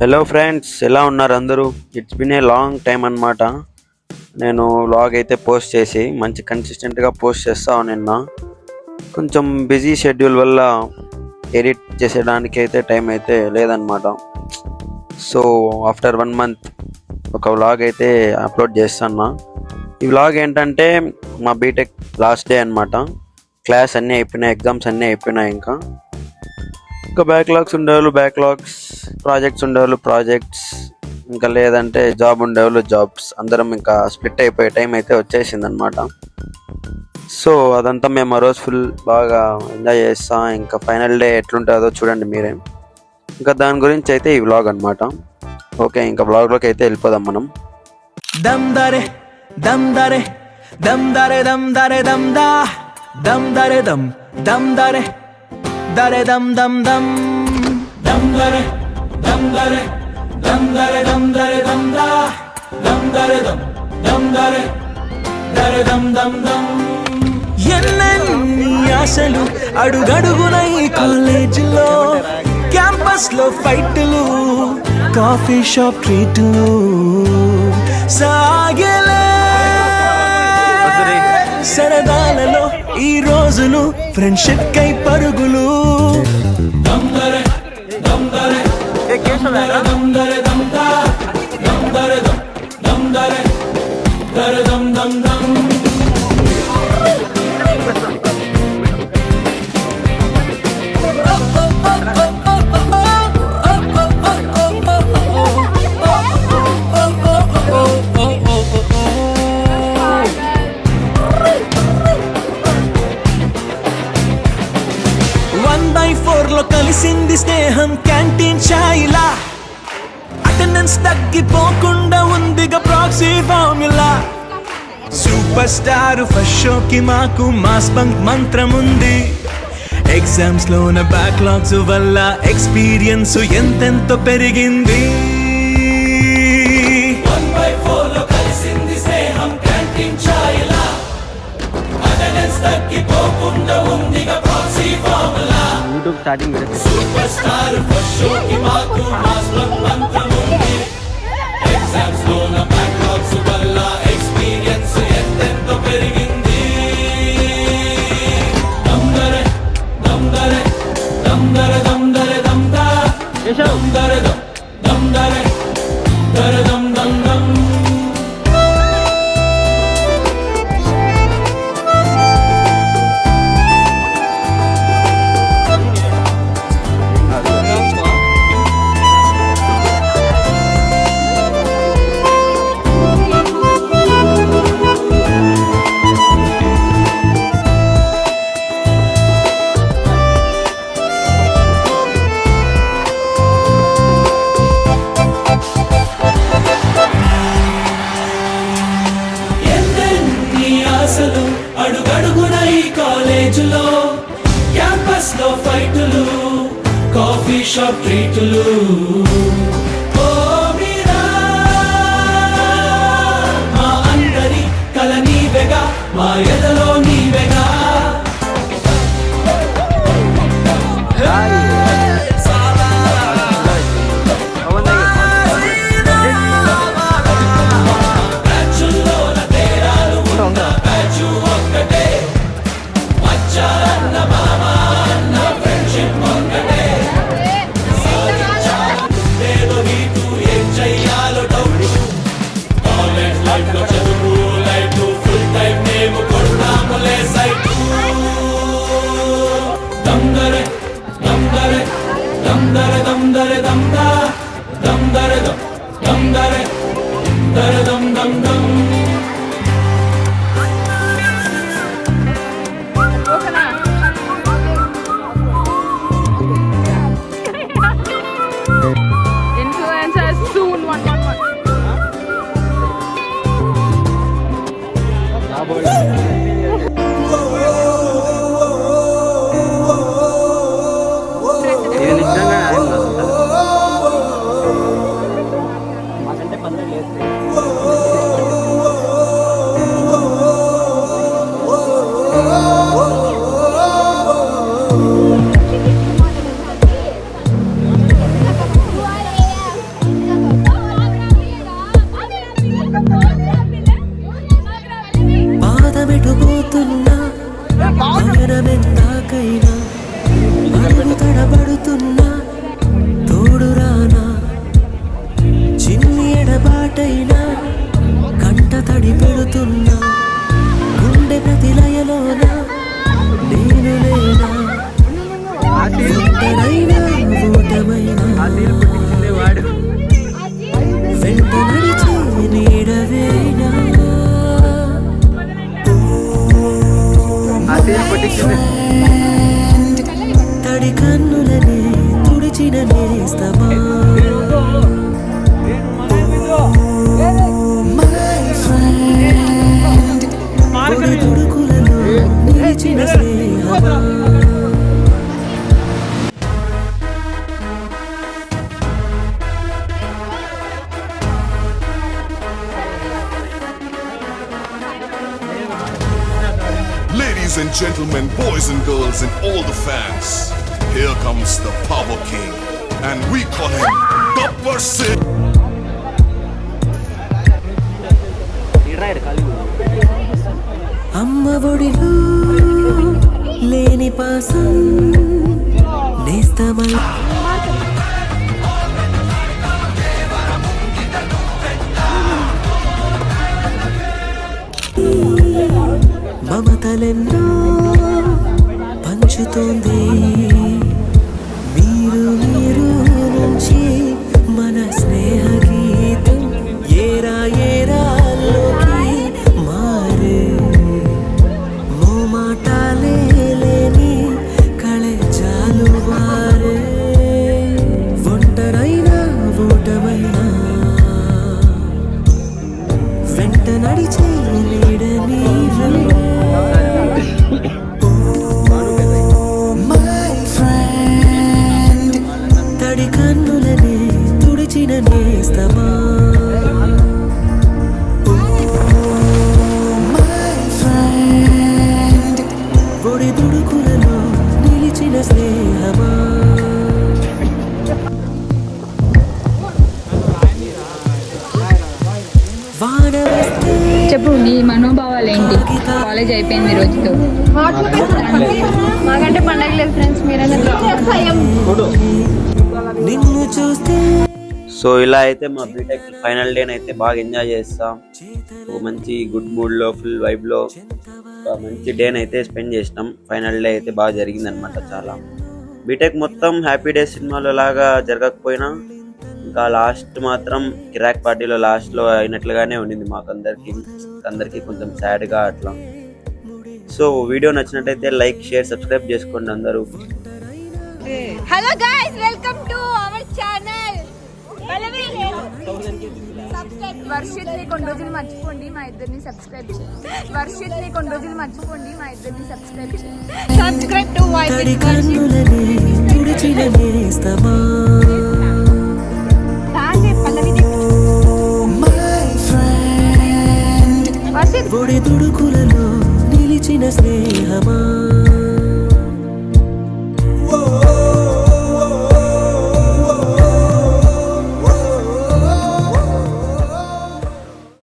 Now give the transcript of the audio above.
Hello friends, ఎలా ఉన్నారు అందరూ? It's been a long time అనమాట. నేను వ్లాగ్ అయితే పోస్ట్ చేసి మంచి కన్సిస్టెంట్గా పోస్ట్ చేస్తా నిన్న. కొంచెం బిజీ షెడ్యూల్ వల్ల ఎడిట్ చేసేదానికి అయితే టైం అయితే లేదనమాట. సో ఆఫ్టర్ 1 month ఒక వ్లాగ్ అయితే అప్లోడ్ చేస్తున్నా. ఈ వ్లాగ్ ఏంటంటే మా బీటెక్ లాస్ట్ డే అనమాట. క్లాస్ అన్నీ అయిపోయినాయి, ఎగ్జామ్స్ అన్నీ అయిపోయినాయి. ఇంకా బ్యాక్లాగ్స్ ఉండేవాళ్ళు బ్యాక్లాగ్స్, ప్రాజెక్ట్స్ ఉండేవాళ్ళు ప్రాజెక్ట్స్, ఇంకా లేదంటే జాబ్ ఉండేవాళ్ళు జాబ్స్. అందరం ఇంకా స్ప్లిట్ అయిపోయే టైం అయితే వచ్చేసింది అనమాట. సో అదంతా మేము ఆ రోజు ఫుల్ బాగా ఎంజాయ్ చేస్తాం. ఇంకా ఫైనల్ డే ఎట్లుంటుందో చూడండి మీరే. ఇంకా దాని గురించి అయితే ఈ వ్లాగ్ అనమాట. ఓకే, ఇంకా వ్లాగ్లోకి అయితే వెళ్ళిపోదాం మనం. దమ్ దరే దమ్ దరే దమ్ దరే దమ్ దరే దమ్ దా దమ్ దరే దమ్ దమ్ దరే దరే దమ్ దమ్ దమ్ దమ్ దరే దమ్ దరే దమ్ దరే దమ్ దరే దమ్ దా దమ్ దరే దమ్ దరే దరే దమ్ దమ్ దమ్. ఎన్నెన్ని ఆశలు అడుగడుగున ఈ కాలేజీలో, క్యాంపస్ లో ఫైట్లు, కాఫీ షాప్ ట్రీట్లు సాగలే. సరదాలలో ఈ రోజులు, ఫ్రెండ్షిప్ కై పరుగులు. దమ్దరే దమ్దరే దమ్దరే దమ్దా దమ్దరే దమ్దరే దరే దమ్ దమ్ దమ్. లో కలిసింది స్నేహం క్యాంటీన్ ఛాయిలా. అటెండెన్స్ తగ్గిపోకుండా ఉందిగా proxy formula. Super star first షోకి మాకు మాస్ బంక్ మంత్రం ఉంది. ఎగ్జామ్స్ లోన బ్యాక్లాగ్స్ వల్ల ఎక్స్పీరియన్స్ ఎంతెంతో పెరిగింది. 1/4 లో కలిసింది స్నేహం క్యాంటీన్ ఛాయిలా. అటెండెన్స్ తగ్గిపోకుండా ఉందిగా proxy formula. Starting super star first షోకి మాకు మాస్ బంక్ మంత్రం ఉంది. ఎగ్జామ్స్ లోన బ్యాక్లాగ్స్ వల్ల ఎక్స్పీరియన్స్ ఎంతెంతో పెరిగింది. దమ్దరే దమ్దరే దమ్దరే దమ్దరే దమ్దా దమ్దరే దమ్దరే దరే దమ్ దమ్ దమ్. అడుగడుగున ఈ కాలేజీలో, క్యాంపస్ లో ఫైట్లు, కాఫీ షాప్ ట్రీట్లు. ఓ మీరా మా అందరి కల నీవెగా, మా ఎదలో నీవెగా. దమ్దరే దమ్దరే దమ్దరే దమ్దరే దమ్దా దమ్దరే దమ్దరే దరే దమ్ దమ్ దమ్. Influencers soon 111. ఇది నిజంగా అయింది అసలు. మాకంటే 15 లేదు. friend, తడి కన్నులనే తుడిచిన నేస్తమా. My friend, పొడి తుడుకులలో నిలిచిన స్నేహమా. Ladies and gentlemen, boys and girls, and all the fans, here comes the Power King, and we call him Gabbar Singh. అమ్మ ఒడిలో లేని పాసం నేస్తమై మమతలెన్నో పంచుతోంది. మీరు నుంచి మన స్నేహ గీతం ఏరాల్లోకి మారే. మోమాటాలే లేని కళెజాలు వారే. ఒంటరైనా ఓటమైనా వెంట నడిచే నీడ నీవే. My friend, తడి కన్నులనే తుడిచిన నేస్తమా. My friend, పొడి తుడుకులలో నిలిచిన స్నేహమా. వాన వస్తే చెప్పు నీ మనోభావాలు ఏంటి? కాలేజ్ అయిపోయింది ఈ రోజుతో. మాకంటే పండగ లేదు ఫ్రెండ్స్, మీరైనా నిన్ను చూస్తే సో ఇలా అయితే మా బీటెక్ ఫైనల్ డేని అయితే బాగా ఎంజాయ్ చేస్తాం. ఒక మంచి గుడ్ మూడ్లో ఫుల్ వైబ్లో మంచి డేని అయితే స్పెండ్ చేసినాం. ఫైనల్ డే అయితే బాగా జరిగిందనమాట. చాలా బీటెక్ మొత్తం హ్యాపీ డే సినిమాలో లాగా జరగకపోయినా ఇంకా లాస్ట్ మాత్రం కిరాక్ పార్టీలో లాస్ట్లో అయినట్లుగానే ఉండింది మాకు అందరికీ కొంచెం సాడ్గా అట్లా. సో వీడియో నచ్చినట్టయితే లైక్, షేర్, సబ్స్క్రైబ్ చేసుకోండి అందరూ. Hello guys, welcome to our channel. Varshith ని కొన్ని రోజులు మర్చిపోండి, మా ఇద్దరిని సబ్స్క్రైబ్ చేయండి. వర్షిత్ ని కొన్ని రోజులు మర్చిపోండి, మా ఇద్దరిని సబ్స్క్రైబ్ చేయండి. సబ్స్క్రైబ్ టు తడి కన్నులనే తుడిచిన నేస్తమా. My friend, వర్షిత్ పొడి తుడుకులలో నిలిచిన స్నేహమా.